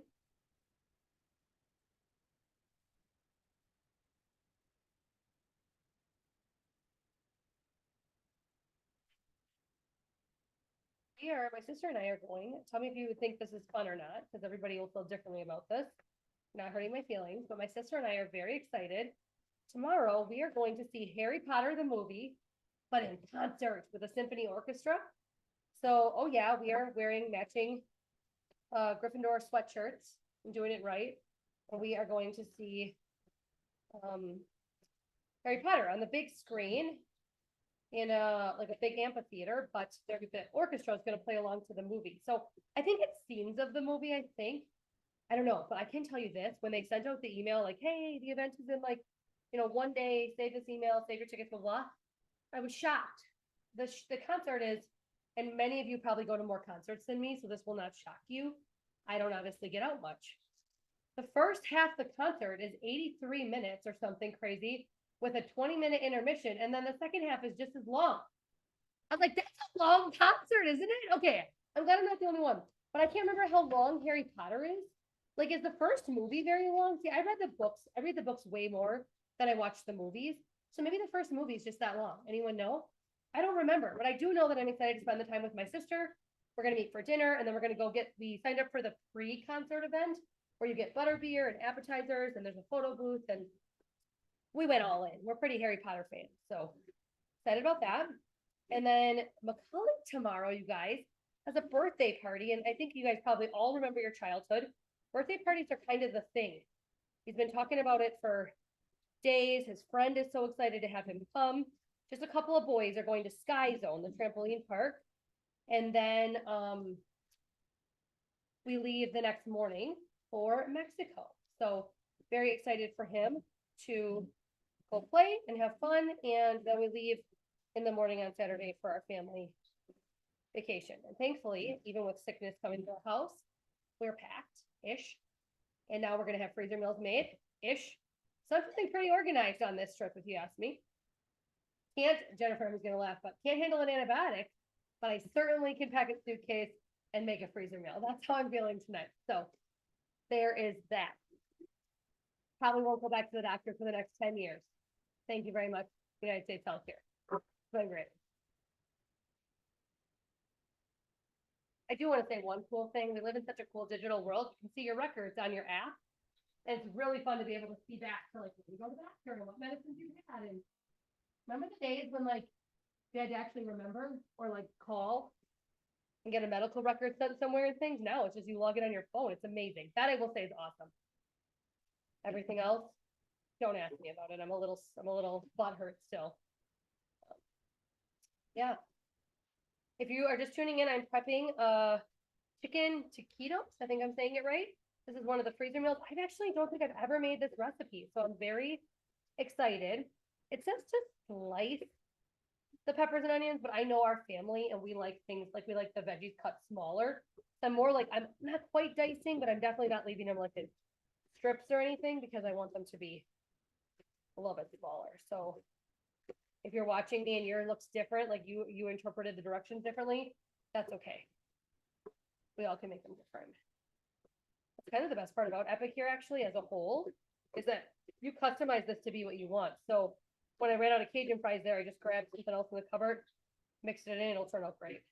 Here, my sister and I are going. Tell me if you would think this is fun or not, because everybody will feel differently about this. Not hurting my feelings, but my sister and I are very excited. Tomorrow, we are going to see Harry Potter the movie, but in concert with a symphony orchestra. So, oh yeah, we are wearing matching Gryffindor sweatshirts. I'm doing it right. And we are going to see Harry Potter on the big screen in a big amphitheater, but the orchestra is going to play along to the movie. So I think it's scenes of the movie, I think. I don't know, but I can tell you this, when they sent out the email, like, hey, the event is in one day, save this email, save your tickets, blah, blah. I was shocked. The concert is, and many of you probably go to more concerts than me, so this will not shock you. I don't obviously get out much. The first half of the concert is 83 minutes or something crazy with a 20-minute intermission, and then the second half is just as long. I was like, that's a long concert, isn't it? Okay, I'm glad I'm not the only one, but I can't remember how long Harry Potter is. Like, is the first movie very long? See, I read the books way more than I watched the movies. So maybe the first movie is just that long. Anyone know? I don't remember, but I do know that I'm excited to spend the time with my sister. We're going to meet for dinner, and then we're going to we signed up for the pre-concert event where you get butterbeer and appetizers, and there's a photo booth, and we went all in. We're pretty Harry Potter fans, so excited about that. And then Macaulay tomorrow, you guys, has a birthday party, and I think you guys probably all remember your childhood. Birthday parties are kind of the thing. He's been talking about it for days. His friend is so excited to have him come. Just a couple of boys are going to Sky Zone, the trampoline park. And then we leave the next morning for Mexico. So very excited for him to go play and have fun. And then we leave in the morning on Saturday for our family vacation. And thankfully, even with sickness coming to our house, we're packed-ish. And now we're going to have freezer meals made-ish. So I'm feeling pretty organized on this trip, if you ask me. can't, Jennifer was gonna laugh, but can't handle an antibiotic, but I certainly can pack a suitcase and make a freezer meal. That's how I'm feeling tonight. So there is that. Probably won't go back to the doctor for the next 10 years. Thank you very much, United States Healthcare. It's been great. I do want to say one cool thing. We live in such a cool digital world. You can see your records on your app. And it's really fun to be able to see back to like when you go to the doctor and what medicines you had. And remember the days when like you had to actually remember or like call and get a medical record sent somewhere and things? Now it's just you log it on your phone. It's amazing. That I will say is awesome. Everything else, don't ask me about it. I'm a little butthurt still. Yeah. If you are just tuning in, I'm prepping chicken taquitos. I think I'm saying it right. This is one of the freezer meals. I actually don't think I've ever made this recipe, so I'm very excited. It says to slice the peppers and onions, but I know our family and we like things like we like the veggies cut smaller. So I'm more like, I'm not quite dicing, but I'm definitely not leaving them like in strips or anything because I want them to be a little bit smaller. So if you're watching me and yours looks different, like you interpreted the directions differently, that's okay. We all can make them different. That's kind of the best part about Epic here actually as a whole, is that you customize this to be what you want. So when I ran out of Cajun fries there, I just grabbed something else in the cupboard, mixed it in, it'll turn out great.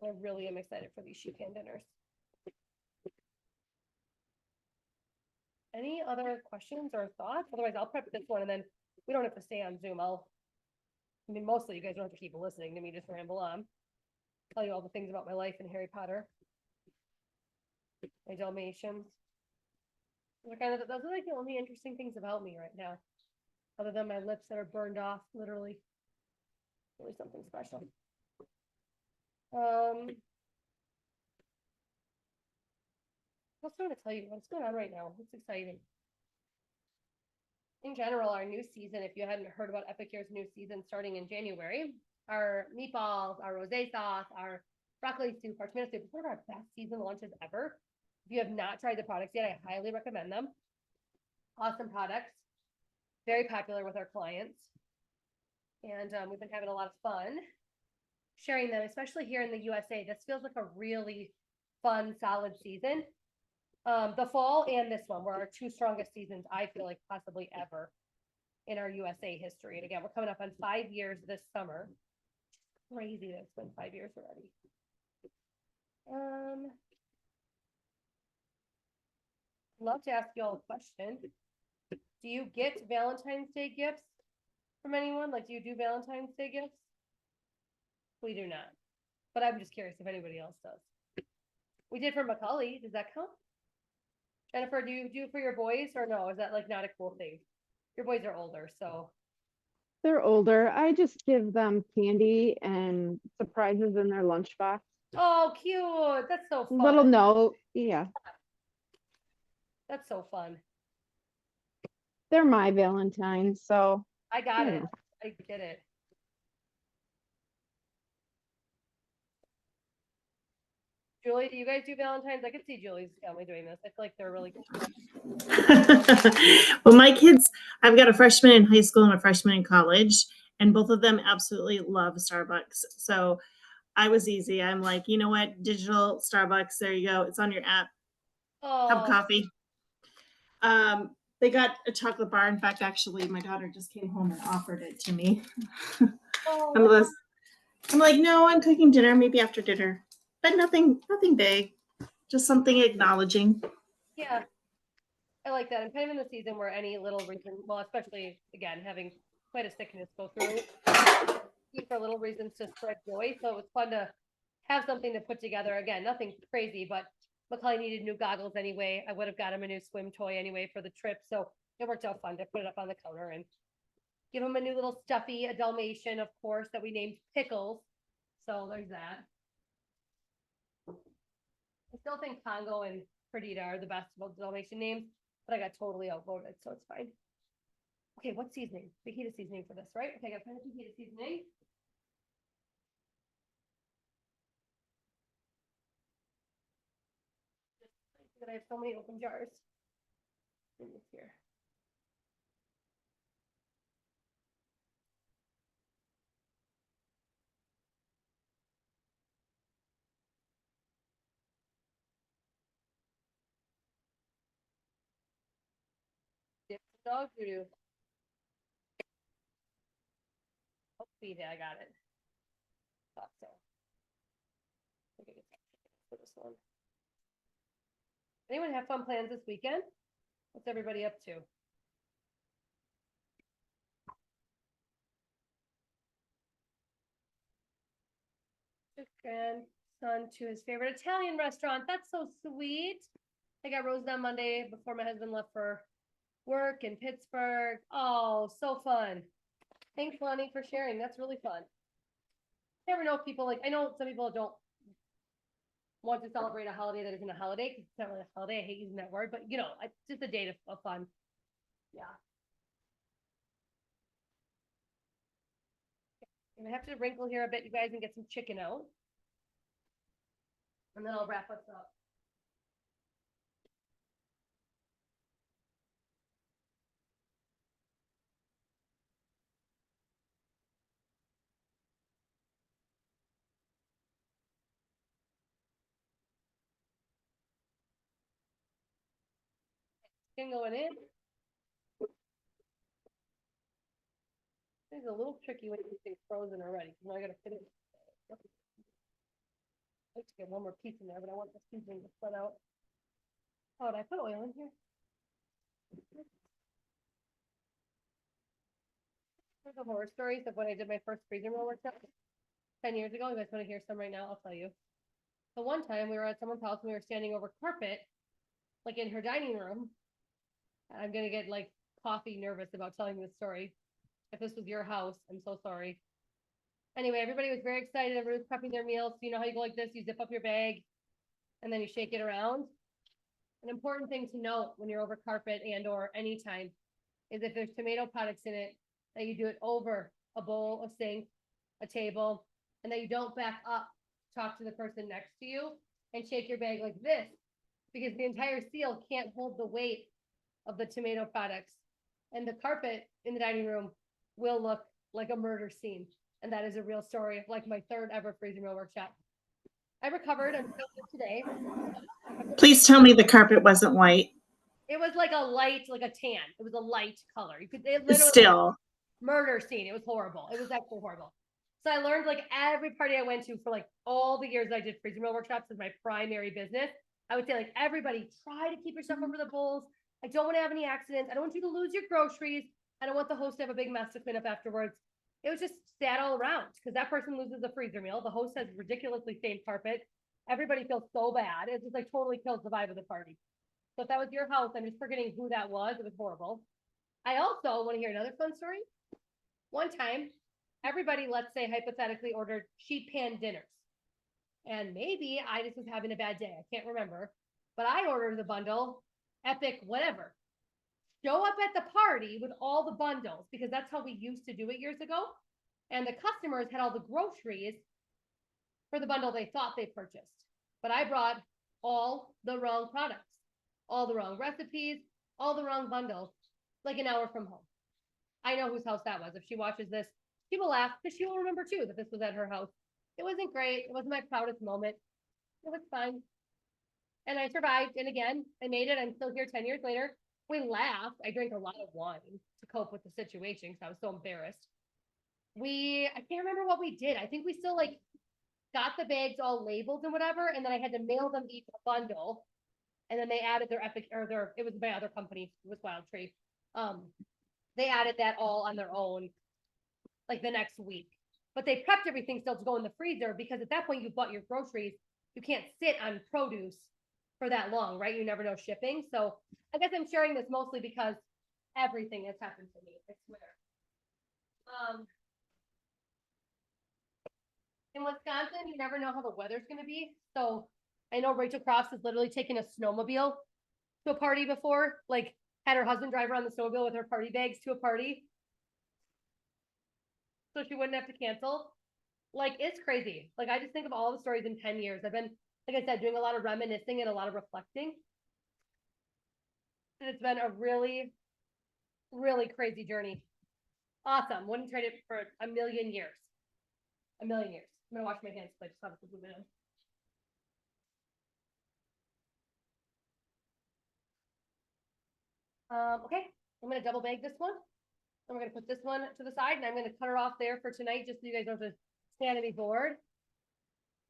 I really am excited for these sheep pan dinners. Any other questions or thoughts? Otherwise, I'll prep this one and then we don't have to stay on Zoom. I mean, mostly you guys don't have to keep listening to me just ramble on. Tell you all the things about my life in Harry Potter. My Dalmatians. Those are like the only interesting things about me right now. Other than my lips that are burned off, literally. Really something special. What's going to tell you what's going on right now? It's exciting. In general, our new season, if you hadn't heard about Epicure's new season starting in January, our meatballs, our rosé sauce, our broccoli soup, our tomato soup, it's one of our best season launches ever. If you have not tried the products yet, I highly recommend them. Awesome products, very popular with our clients. And we've been having a lot of fun sharing them, especially here in the USA. This feels like a really fun, solid season. The fall and this one were our two strongest seasons, I feel like possibly ever in our USA history. And again, we're coming up on 5 years this summer. Crazy that it's been 5 years already. Love to ask you all a question. Do you get Valentine's Day gifts from anyone? Like, do you do Valentine's Day gifts? We do not. But I'm just curious if anybody else does. We did for Macaulay. Does that count? Jennifer, do you do for your boys or no? Is that like not a cool thing? Your boys are older, so. They're older. I just give them candy and surprises in their lunchbox. Oh, cute. That's so fun. Little note. Yeah. That's so fun. They're my Valentine, so I got Yeah. it. I get it. Julie, do you guys do Valentine's? I could see Julie's family doing this. I feel like they're really good. Well, my kids, I've got a freshman in high school and a freshman in college, and both of them absolutely love Starbucks. So I was easy. I'm like, you know what? Digital Starbucks, there you go. It's on your app. Have Oh, coffee. They got a chocolate bar. In fact, actually, my daughter just came home and offered it to me. oh, I'm like, no, I'm cooking dinner, maybe after dinner, but nothing big, just something acknowledging. yeah. I like that. I'm kind of in the season where any little reason, well, especially again, having quite a sickness go through, for little reasons to spread joy. So it was fun to have something to put together. Again, nothing crazy, but Macaulay needed new goggles anyway. I would have got him a new swim toy anyway for the trip. So it worked out fun to put it up on the counter and give him a new little stuffy, a Dalmatian, of course, that we named Pickles. So there's that. I still think Congo and Perdita are the best Dalmatian names, but I got totally outvoted, so it's fine. Okay, what seasoning? Fajita seasoning for this, right? Okay, I got plenty of fajita seasoning. That I have so many open jars in this here. Dog doo. Oh, feed it, I got it. Thought so. I think it's for this one. Anyone have fun plans this weekend? What's everybody up to? Took grandson to his favorite Italian restaurant. That's so sweet. I got rose on Monday before my husband left for work in Pittsburgh. Oh, so fun. Thanks, Lonnie, for sharing. That's really fun. Never know if people like, I know some people don't want to celebrate a holiday that isn't a holiday because it's not really a holiday. I hate using that word, but you know, it's just a day of fun. Yeah. I'm gonna have to wrinkle here a bit, you guys, and get some chicken out. And then I'll wrap us up. Chicken going in. It's a little tricky when you think frozen already. Now I gotta finish. I'd like to get one more piece in there, but I want the seasoning to spread out. Oh, did I put oil in here? There's the horror stories of when I did my first freezer roll workshop 10 years ago. You guys want to hear some right now? I'll tell you. So one time we were at someone's house and we were standing over carpet, like in her dining room. I'm gonna get like coffee nervous about telling this story. If this was your house, I'm so sorry. Anyway, everybody was very excited. Everybody was prepping their meals. So you know how you go like this, you zip up your bag and then you shake it around. An important thing to note when you're over carpet and or anytime is if there's tomato products in it, that you do it over a bowl, a sink, a table, and that you don't back up, talk to the person next to you and shake your bag like this because the entire seal can't hold the weight of the tomato products. And the carpet in the dining room will look like a murder scene. And that is a real story of like my third ever freezing roll workshop. I recovered. I'm still here today. Please tell me the carpet wasn't white. It was like a light, like a tan. It was a light color. You could, it literally Still. murder scene. It was horrible. It was actually horrible. So I learned like every party I went to for like all the years I did freezing roll workshops as my primary business. I would say like everybody try to keep your stuff over the bowls. I don't want to have any accidents. I don't want you to lose your groceries. I don't want the host to have a big mess to clean up afterwards. It was just sad all around because that person loses a freezer meal. The host has ridiculously stained carpet. Everybody feels so bad. It just like totally kills the vibe of the party. So if that was your house, I'm just forgetting who that was. It was horrible. I also want to hear another fun story. One time, everybody, let's say hypothetically, ordered sheet pan dinners. And maybe I just was having a bad day. I can't remember. But I ordered the bundle, epic, whatever. Show up at the party with all the bundles because that's how we used to do it years ago. And the customers had all the groceries for the bundle they thought they purchased. But I brought all the wrong products, all the wrong recipes, all the wrong bundles, like an hour from home. I know whose house that was. If she watches this, she will laugh because she will remember too that this was at her house. It wasn't great. It wasn't my proudest moment. It was fine. And I survived. And again, I made it. I'm still here 10 years later. We laughed. I drank a lot of wine to cope with the situation because I was so embarrassed. I can't remember what we did. I think we still like got the bags all labeled and whatever. And then I had to mail them each a bundle. And then they added their epic or it was my other company, it was Wild Tree. They added that all on their own like the next week. But they prepped everything still to go in the freezer because at that point you bought your groceries. You can't sit on produce for that long, right? You never know shipping. So I guess I'm sharing this mostly because everything has happened to me, I swear. In Wisconsin, you never know how the weather's gonna be. So I know Rachel Crofts has literally taken a snowmobile to a party before, like had her husband drive her on the snowmobile with her party bags to a party. So she wouldn't have to cancel. Like, it's crazy. Like, I just think of all the stories in 10 years. I've been, like I said, doing a lot of reminiscing and a lot of reflecting. And it's been a really, really crazy journey. Awesome. Wouldn't trade it for a million years. A million years. I'm gonna wash my hands because I just have to move it in. Okay, I'm gonna double bag this one. And we're gonna put this one to the side and I'm gonna cut her off there for tonight, just so you guys don't have to stand and be bored.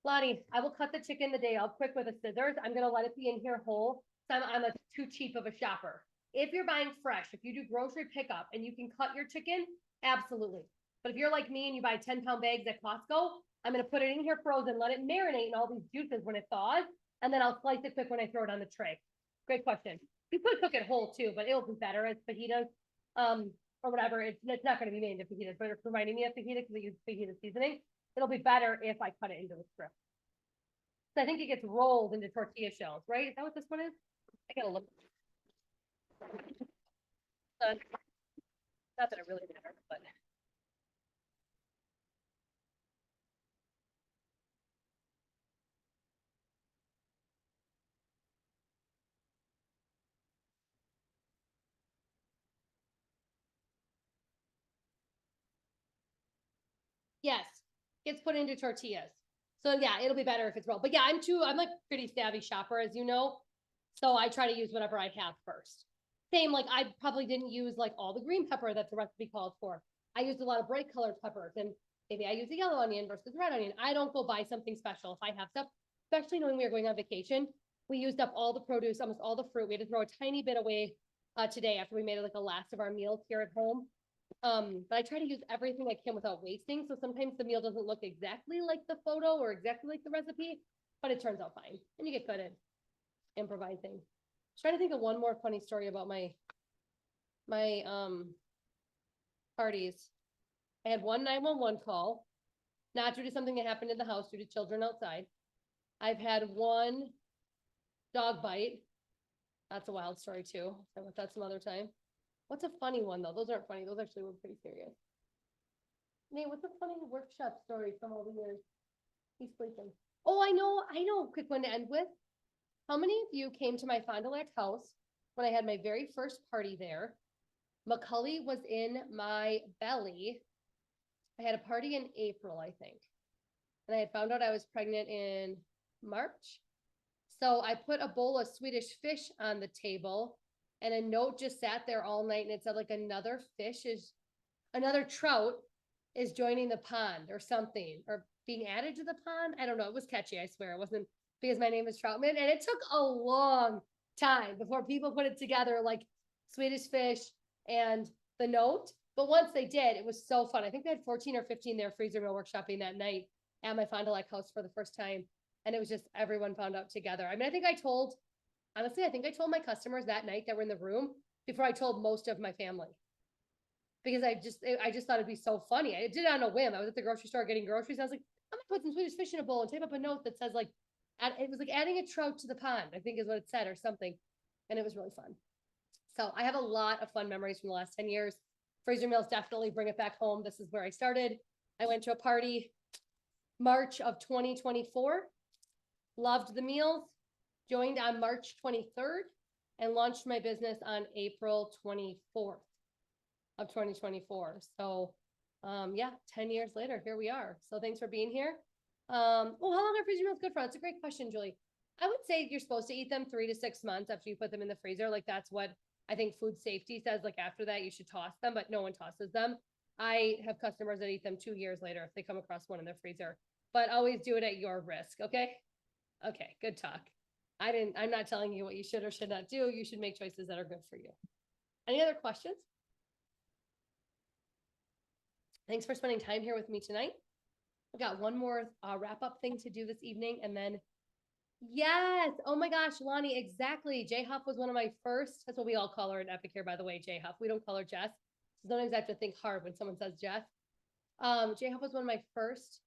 Lonnie, I will cut the chicken the day of quick with a scissors. I'm gonna let it be in here whole. So I'm a too cheap of a shopper. If you're buying fresh, if you do grocery pickup and you can cut your chicken, absolutely. But if you're like me and you buy 10-pound bags at Costco, I'm gonna put it in here frozen, let it marinate in all these juices when it thaws, and then I'll slice it quick when I throw it on the tray. Great question. You could cook it whole too, but it'll be better as fajitas, or whatever. It's not gonna be made into fajitas, but it's reminding me of fajita because I use fajita seasoning. It'll be better if I cut it into a strip. So I think it gets rolled into tortilla shells, right? Is that what this one is? I gotta look. Not that it really matters, but. Yes, gets put into tortillas. So yeah, it'll be better if it's rolled. But yeah, I'm like pretty savvy shopper, as you know. So I try to use whatever I have first. Same, like I probably didn't use like all the green pepper that the recipe called for. I used a lot of bright colored peppers, and maybe I use a yellow onion versus red onion. I don't go buy something special if I have stuff, especially knowing we were going on vacation. We used up all the produce, almost all the fruit. We had to throw a tiny bit away today after we made it like a last of our meals here at home. But I try to use everything I can without wasting. So sometimes the meal doesn't look exactly like the photo or exactly like the recipe, but it turns out fine. And you get good at improvising. Trying to think of one more funny story about my parties. I had one 911 call, not due to something that happened in the house, due to children outside. I've had one dog bite. That's a wild story too. I'll with that some other time. What's a funny one though? Those aren't funny. Those actually were pretty serious. Nate, what's a funny workshop story from all the years? He's sleeping. Oh, I know. Quick one to end with. How many of you came to my Fond du Lac house when I had my very first party there? Macaulay was in my belly. I had a party in April, I think. And I had found out I was pregnant in March. So I put a bowl of Swedish fish on the table and a note just sat there all night and it said like another trout is joining the pond or something or being added to the pond. I don't know. It was catchy. I swear it wasn't because my name is Troutman. And it took a long time before people put it together like Swedish fish and the note. But once they did, it was so fun. I think they had 14 or 15 there freezer meal workshopping that night at my Fond du Lac house for the first time. And it was just everyone found out together. I mean, I think I told my customers that night that were in the room before I told most of my family. Because I just thought it'd be so funny. I did it on a whim. I was at the grocery store getting groceries. I was like, I'm gonna put some Swedish fish in a bowl and type up a note that says like, it was like adding a trout to the pond, I think is what it said or something. And it was really fun. So I have a lot of fun memories from the last 10 years. Freezer meals definitely bring it back home. This is where I started. I went to a party March of 2024. Loved the meals, joined on March 23rd, and launched my business on April 24th of 2024. So yeah, 10 years later, here we are. So thanks for being here. Well, how long are freezer meals good for? That's a great question, Julie. I would say you're supposed to eat them 3 to 6 months after you put them in the freezer. Like that's what I think food safety says. Like after that, you should toss them, but no one tosses them. I have customers that eat them 2 years later if they come across one in their freezer, but always do it at your risk. Okay. Okay. Good talk. I'm not telling you what you should or should not do. You should make choices that are good for you. Any other questions? Thanks for spending time here with me tonight. I've got one more wrap up thing to do this evening and then yes. Oh my gosh, Lonnie, exactly. J Huff was one of my first, that's what we all call her in Epic here, by the way, J Huff. We don't call her Jess. Sometimes I have to think hard when someone says Jess. J Huff was one of my first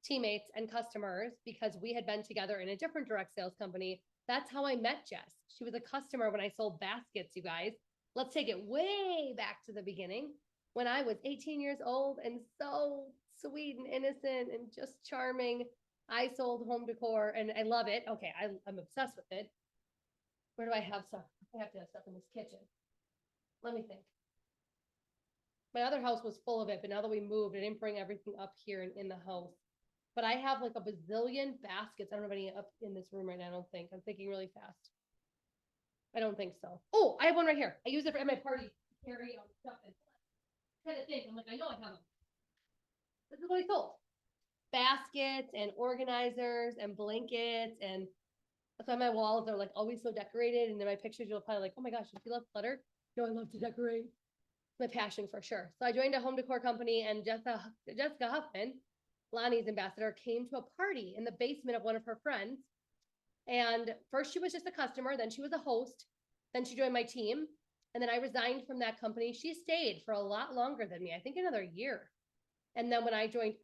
teammates and customers because we had been together in a different direct sales company. That's how I met Jess. She was a customer when I sold baskets, you guys. Let's take it way back to the beginning when I was 18 years old and so sweet and innocent and just charming. I sold home decor and I love it. Okay, I'm obsessed with it. Where do I have stuff? I have to have stuff in this kitchen. Let me think. My other house was full of it, but now that we moved, I didn't bring everything up here and in the house. But I have like a bazillion baskets. I don't have any up in this room right now, I don't think. I'm thinking really fast. I don't think so. Oh, I have one right here. I use it at my party. To carry stuff and kind of thing. I'm like, I know I have them. This is what I sold. Baskets and organizers and blankets, and that's why my walls are like always so decorated. And then my pictures, you'll probably like, oh my gosh, does she love clutter? No, I love to decorate. My passion for sure. So I joined a home decor company, and Jessica Huffman, Lonnie's ambassador, came to a party in the basement of one of her friends. And first she was just a customer, then she was a host, then she joined my team. And then I resigned from that company. She stayed for a lot longer than me, I think another year. And then when I joined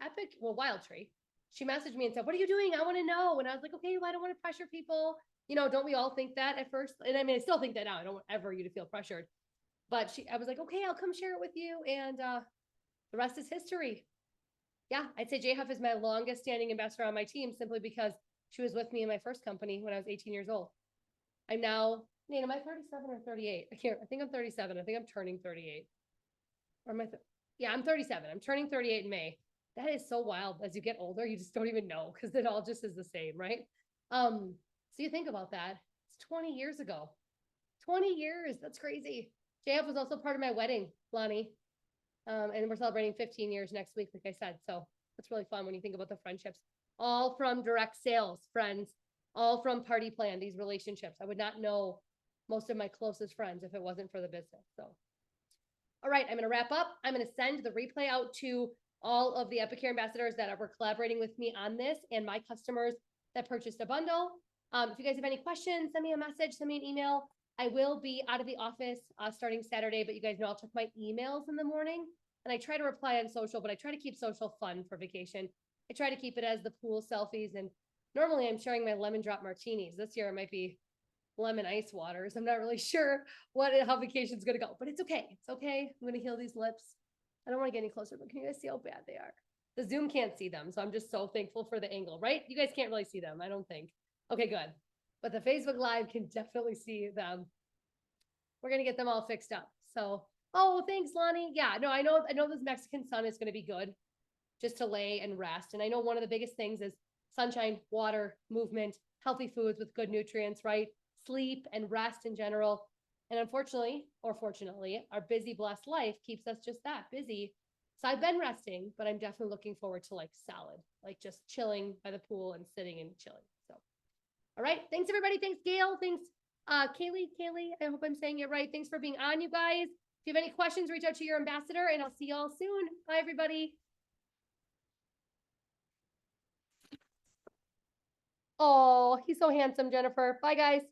Wild Tree, she messaged me and said, what are you doing? I want to know. And I was like, okay, well, I don't want to pressure people. You know, don't we all think that at first? And I mean, I still think that now. I don't want ever you to feel pressured. But I was like, okay, I'll come share it with you. And the rest is history. Yeah, I'd say J Huff is my longest standing ambassador on my team simply because she was with me in my first company when I was 18 years old. I'm now, Nate, am I 37 or 38? I think I'm 37. I think I'm turning 38. Or am I, yeah, I'm 37. I'm turning 38 in May. That is so wild. As you get older, you just don't even know because it all just is the same, right? So you think about that. It's 20 years ago. 20 years. That's crazy. JF was also part of my wedding, Lonnie. And we're celebrating 15 years next week, like I said. So it's really fun when you think about the friendships. All from direct sales, friends, all from Party Plan, these relationships. I would not know most of my closest friends if it wasn't for the business. So, all right, I'm going to wrap up. I'm going to send the replay out to all of the Epicare ambassadors that were collaborating with me on this and my customers that purchased a bundle. If you guys have any questions, send me a message, send me an email. I will be out of the office starting Saturday, but you guys know I'll check my emails in the morning and I try to reply on social, but I try to keep social fun for vacation. I try to keep it as the pool selfies, and normally I'm sharing my lemon drop martinis. This year it might be lemon ice waters. I'm not really sure how vacation's gonna go, but it's okay. It's okay. I'm gonna heal these lips. I don't want to get any closer, but can you guys see how bad they are? The Zoom can't see them, so I'm just so thankful for the angle, right? You guys can't really see them, I don't think. Okay, good. But the Facebook Live can definitely see them. We're gonna get them all fixed up. So, oh, thanks, Lonnie. Yeah, no, I know this Mexican sun is gonna be good just to lay and rest. And I know one of the biggest things is sunshine, water, movement, healthy foods with good nutrients, right? Sleep and rest in general. And unfortunately, or fortunately, our busy, blessed life keeps us just that busy. So I've been resting, but I'm definitely looking forward to like solid, like just chilling by the pool and sitting and chilling. So, all right. Thanks, everybody. Thanks, Gail. Thanks, Kaylee. I hope I'm saying it right. Thanks for being on, you guys. If you have any questions, reach out to your ambassador, and I'll see y'all soon. Bye, everybody. Oh, he's so handsome, Jennifer. Bye, guys.